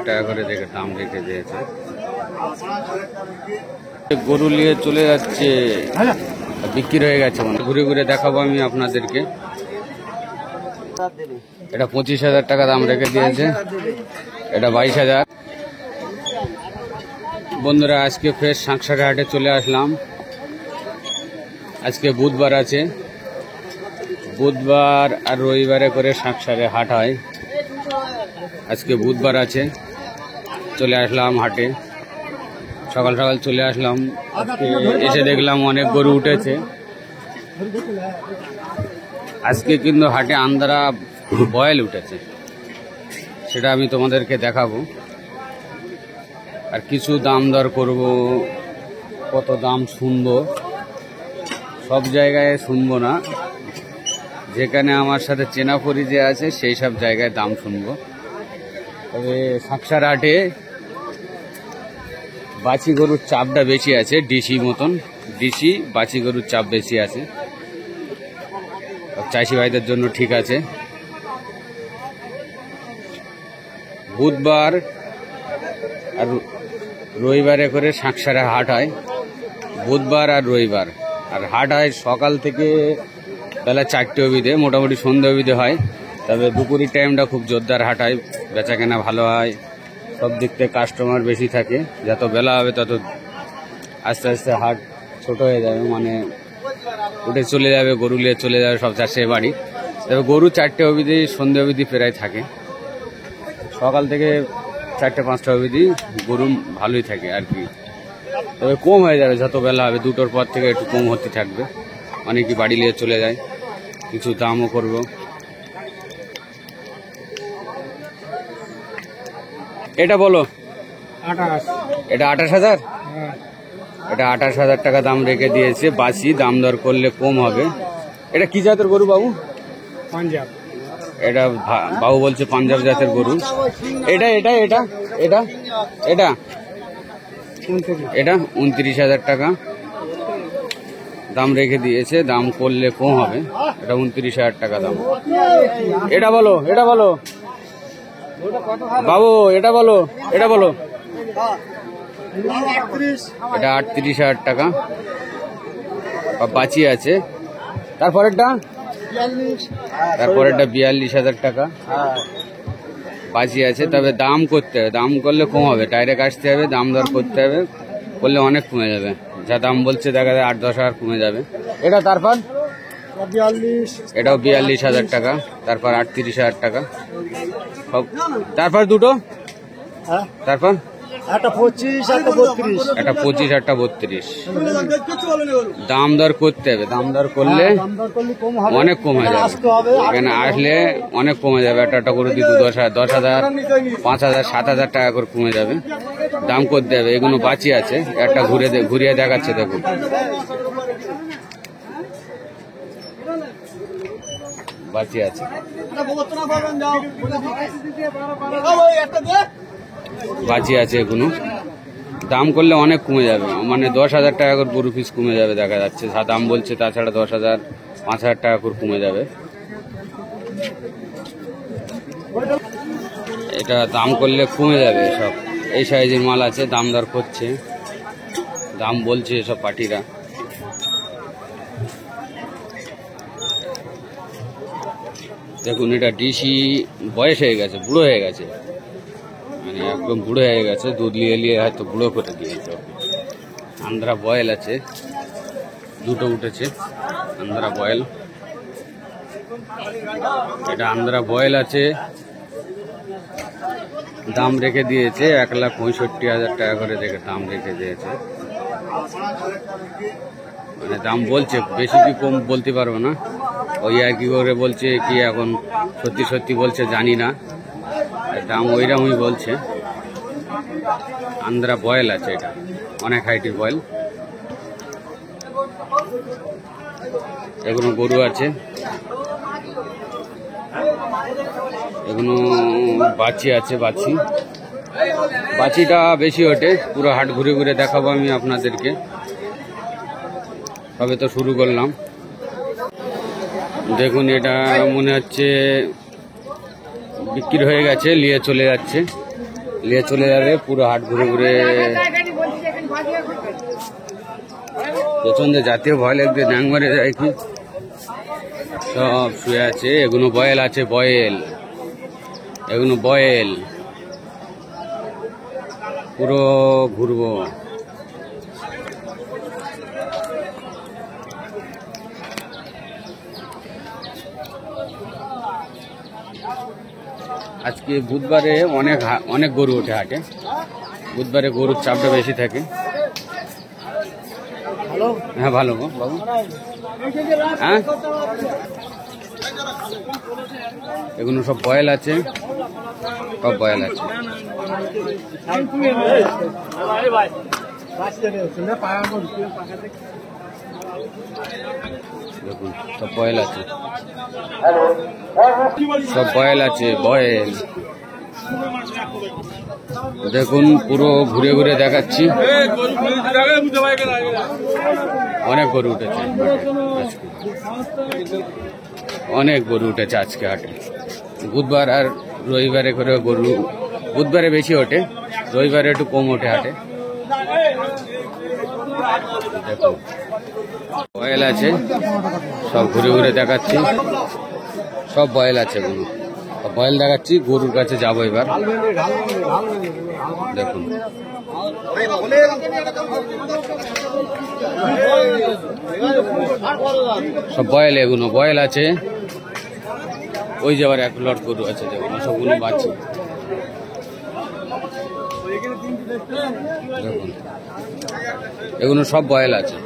টাকা করে দেখে দাম রেখে দিয়েছে। গরু নিয়ে চলে যাচ্ছে, বিক্রি হয়ে গেছে। ঘুরে ঘুরে দেখাবো আমি আপনাদেরকে। এটা 25,000 টাকা দাম রেখে দিয়েছে, এটা 22,000। বন্ধুরা আজকে ফের সাঁকসারে হাটে চলে আসলাম। আজকে বুধবার আছে, বুধবার আর রবিবারে করে সাঁকসারে হাট হয়। আজকে বুধবার আছে, চলে আসলাম হাটে। সকাল সকাল চলে আসলাম। আজকে এসে দেখলাম অনেক গরু উঠেছে। আজকে কিন্তু হাটে আন্দ্রা বয়েল উঠেছে, সেটা আমি তোমাদেরকে দেখাবো। আর কিছু দাম দর করব, কত দাম শুনবো। সব জায়গায় শুনবো না, যেখানে আমার সাথে চেনা পরিচয় আছে সেই সব জায়গায় দাম শুনবো। তবে সাঁকসার হাটে বাছি গরুর চাপটা বেশি আছে, ডিসি মতন। ডিসি বাছি গরুর চাপ বেশি আছে, চাষি ভাইদের জন্য ঠিক আছে। বুধবার আর রবিবারে করে সাঁকসারে হাট হয়, বুধবার আর রবিবার। আর হাট হয় সকাল থেকে বেলা 4টে অবধি, মোটামুটি সন্ধ্যা অবধি হয়। তবে দুপুরের টাইমটা খুব জোরদার হাট হয়, বেচা কেনা ভালো হয়, সব দিক থেকে কাস্টমার বেশি থাকে। যত বেলা হবে তত আস্তে আস্তে হাট ছোট হয়ে যাবে, মানে উঠে চলে যাবে, গরু নিয়ে চলে যাবে সব চাষে বাড়ি। তবে গরু 4টে অবধি, সন্ধ্যা অবধি প্রায় থাকে। সকাল থেকে 4টে-5টা অবধি গরু ভালোই থাকে আর কি। তবে কম হয়ে যাবে যত বেলা হবে, 2টোর পর থেকে একটু কম হতে থাকবে। অনেকে বাড়ি নিয়ে চলে যায়, কিছু দামও করব। এটা বলো, এটা 28,000। এটা 28,000 টাকা দাম রেখে দিয়েছে। বাসি দাম দর করলে কম হবে। এটা কি জাতের গরু বাবু? পাঞ্জাব। এটা বাবু বলছে পাঞ্জাব জাতের গরু। এটা এটা এটা এটা এটা এটা 29,000 টাকা দাম রেখে দিয়েছে। দাম করলে কম হবে। এটা 29,000 টাকা দাম। এটা বলো, এটা বলো বাবু, এটা বলো, এটা বলো। এটা 38,000 টাকা বাঁচি আছে। তারপরেরটা 42,000 টাকা বাঁচি আছে। তবে দাম করতে হবে, দাম করলে কম হবে। ডাইরেক্ট আসতে হবে, দাম দর করতে হবে, করলে অনেক কমে যাবে। যা দাম বলছে দেখা যায় 8-10 হাজার কমে যাবে। এটা তারপর এটাও 42,000 টাকা, তারপর 38,000 টাকা সব। তারপর দুটো, তারপর একটা 25, একটা 32। দাম দর করতে হবে, দাম দর করলে অনেক কমে যাবে। এখানে আসলে অনেক কমে যাবে। একটা করে দিতে 10,000, 5,000, 7,000 টাকা করে কমে যাবে। দাম করতে হবে। এগুলো বাঁচি আছে, একটা ঘুরিয়ে দেখাচ্ছে, দেখুন। বাঁচি আছে, বাঁচি আছে। এগুলো দাম করলে অনেক কমে যাবে, মানে 10,000 টাকা করে গরু পিস কমে যাবে দেখা যাচ্ছে। যা দাম বলছে তাছাড়া 10,000, 5,000 টাকা করে কমে যাবে। এটা দাম করলে কমে যাবে সব। এই সাইজের মাল আছে, দাম দর করছে, দাম বলছে সব পার্টিরা। দেখুন এটা ডিসি বয়স হয়ে গেছে, বুড়ো হয়ে গেছে, মানে একদম বুড়ো হয়ে গেছে। দুধ নিয়ে নিয়ে হয়তো বুড়ো করে দিয়েছে। আন্দ্রা বয়েল আছে, দুটো উঠেছে আন্দ্রা বয়েল। এটা আন্দ্রা বয়েল আছে, দাম রেখে দিয়েছে 1,65,000 টাকা করে দেখে দাম রেখে দিয়েছে। মানে দাম বলছে, বেশি কি কম বলতে পারবো না। ওই আর কি করে বলছে, কি এখন সত্যি সত্যি বলছে জানি না, দাম ওইরকমই বলছে। আন্দ্রা বয়েল আছে, এটা অনেক হাইটের বয়েল। এগুলো গরু আছে, এগুলো বাছি আছে। বাছিটা বেশি ওঠে। পুরো হাট ঘুরে ঘুরে দেখাবো আমি আপনাদেরকে। তবে তো শুরু করলাম। দেখুন এটা মনে হচ্ছে বিক্রি হয়ে গেছে, নিয়ে চলে যাচ্ছে। নিয়ে চলে যাবে পুরো হাট ঘুরে ঘুরে। পেছন দিয়ে জাতীয় ভয় লাগবে, ন্যাং মারে যায় কি সব শুয়ে আছে। এগুলো বয়েল আছে, বয়েল, এগুলো বয়েল। পুরো ঘুরবো। আজকে বুধবারে অনেক গরু ওঠে হাটে। বুধবারে গরুর চাপটা বেশি থাকে। হ্যাঁ ভালো বাবু। হ্যাঁ এগুলো সব বয়েল আছে, সব বয়েল আছে। দেখুন সব বয়েল আছে, সব বয়েল আছে, বয়েল। দেখুন পুরো ঘুরে ঘুরে দেখাচ্ছি। অনেক গরু উঠেছে, অনেক গরু উঠেছে আজকে হাটে। বুধবার আর রবিবারে করে গরু, বুধবারে বেশি ওঠে, রবিবারে একটু কম ওঠে হাটে। দেখুন বয়েল আছে, সব ঘুরে ঘুরে দেখাচ্ছি। সব বয়েল আছে গরু, বয়েল দেখাচ্ছি। গরুর কাছে যাবো এবার। দেখুন সব বয়েল, এগুলো বয়েল আছে। ওই যে আবার এক লট গরু আছে, দেখুন সবগুলো বাঁচি। দেখুন এগুলো সব বয়েল আছে।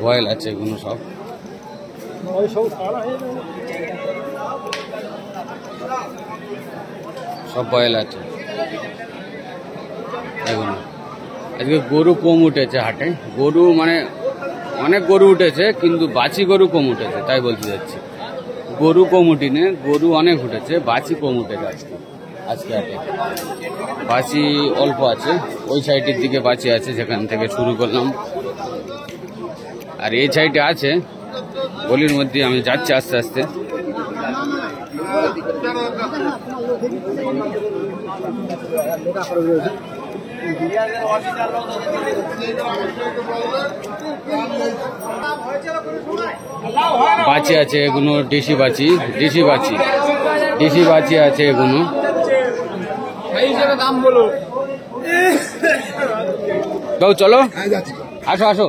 বয়েল আছে এগুলো সব। সব বয়েল আছে এগুলো। আজকে গরু কম উঠেছে হাটে। গরু মানে অনেক গরু উঠেছে, কিন্তু বাছি গরু কম উঠেছে, তাই বলতে যাচ্ছি। গরু কম উঠিনে, গরু অনেক উঠেছে, বাছি কম উঠেছে আজকে। আজকে হাটে বাছি অল্প আছে। ওই সাইডের দিকে বাছি আছে, যেখান থেকে শুরু করলাম। আর এই সাইডে আছে, গলির মধ্যে আমি যাচ্ছি আস্তে আস্তে। বাছি আছে এগুলো, দেশি বাছি, দেশি বাছি, দেশি বাছি আছে এগুলো। দাম বলো চলো, আসো আসো।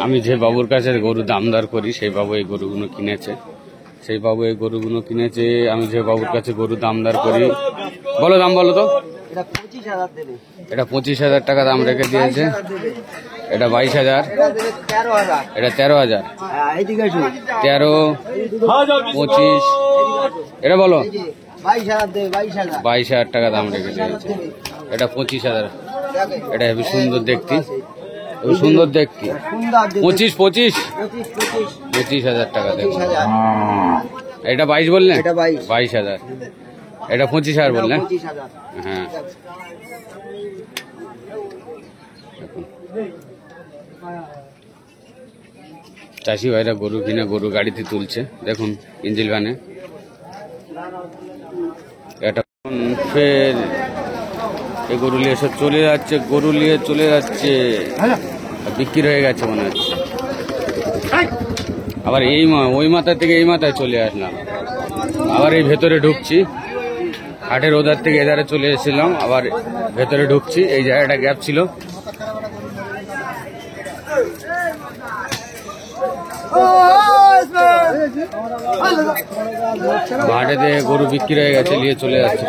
আমি যে বাবুর কাছে গরু দামদার করি, সেই বাবু এই গরুগুলো কিনেছে। সেই বাবু এই গরুগুলো কিনেছে। আমি যে বাবুর কাছে গরু দামদার করি, বলো দাম বলো তো। এটা 25,000 টাকা দাম রেখে দিয়েছে। এটা 22,000, এটা 13,000, 13, 25, এটা বলো 22,000 টাকা দাম রেখে দিয়েছে। এটা 25,000, এটা হেবি সুন্দর দেখতে, হেবি সুন্দর দেখতে। 25,000 টাকা দেখুন। এটা 22 বললেন, 22,000। এটা 25,000 বললেন, হ্যাঁ। চাষি ভাইরা গরু কিনে গরু গাড়িতে তুলছে, দেখুন ইঞ্জিল ভ্যানে। এটা ফের এই গরু নিয়ে সব চলে যাচ্ছে, গরু নিয়ে চলে যাচ্ছে, বিক্রি হয়ে গেছে মনে হচ্ছে। আবার ওই মাথা থেকে এই মাথায় চলে আসলাম, আবার এই ভেতরে ঢুকছি। হাটের ওধার থেকে এধারে চলে এসেছিলাম, আবার ভেতরে ঢুকছি। এই জায়গাটা গ্যাপ ছিল। হাটেতে গরু বিক্রি হয়ে গেছে, নিয়ে চলে যাচ্ছে,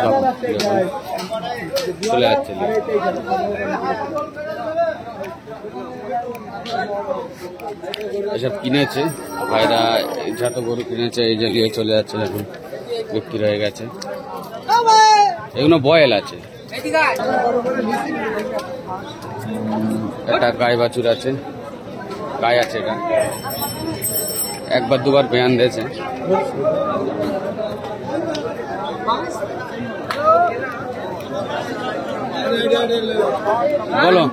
চলে যাচ্ছে। এসব কিনেছে ভাইরা, যত গরু কিনেছে এই যে নিয়ে চলে যাচ্ছে, এখন বিক্রি হয়ে গেছে। এগুলো বয়েল আছে। একটা গাই বাছুর আছে, গাই আছে, একবার দুবার বয়ান দিয়েছে। বলো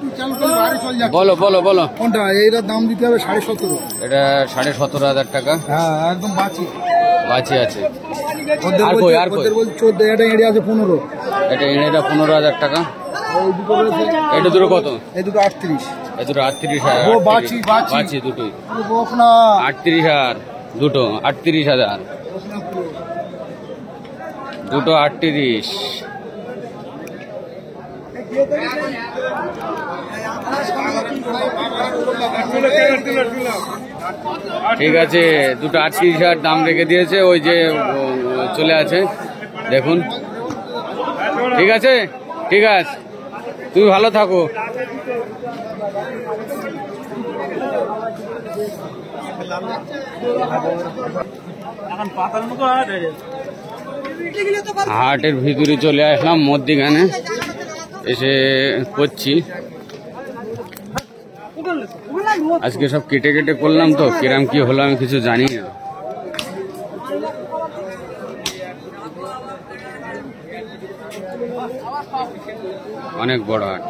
বলো বলো বলো কোনটা? এইটার দাম দিতে হবে 17.5। এটা 17,500 টাকা। হ্যাঁ একদম বাঁচি বাঁচি আছে। ওদের আর কই আর কই? ওদের বলছে 14, এটা এড়ে আছে 15। এটা এড়েটা 15,000 টাকা। এই দুটো রয়েছে, এটা দুটো কত? এই দুটো 38। এই দুটো 38,000। ও বাঁচি বাঁচি বাঁচি দুটোই বকনা 38,000। দুটো 38,000। দুটো 38। ঠিক আছে, দুটো 38,000 দাম রেখে দিয়েছে। ওই যে চলে আছে দেখুন। ঠিক আছে ঠিক আছে, তুমি ভালো থাকো। হাটের ভিতরে চলে আসলাম, মধ্যিখানে এসে করছি। আজকে সব কেটে কেটে করলাম, তো কিরাম কি হলো আমি কিছু জানি না। অনেক বড় হাট।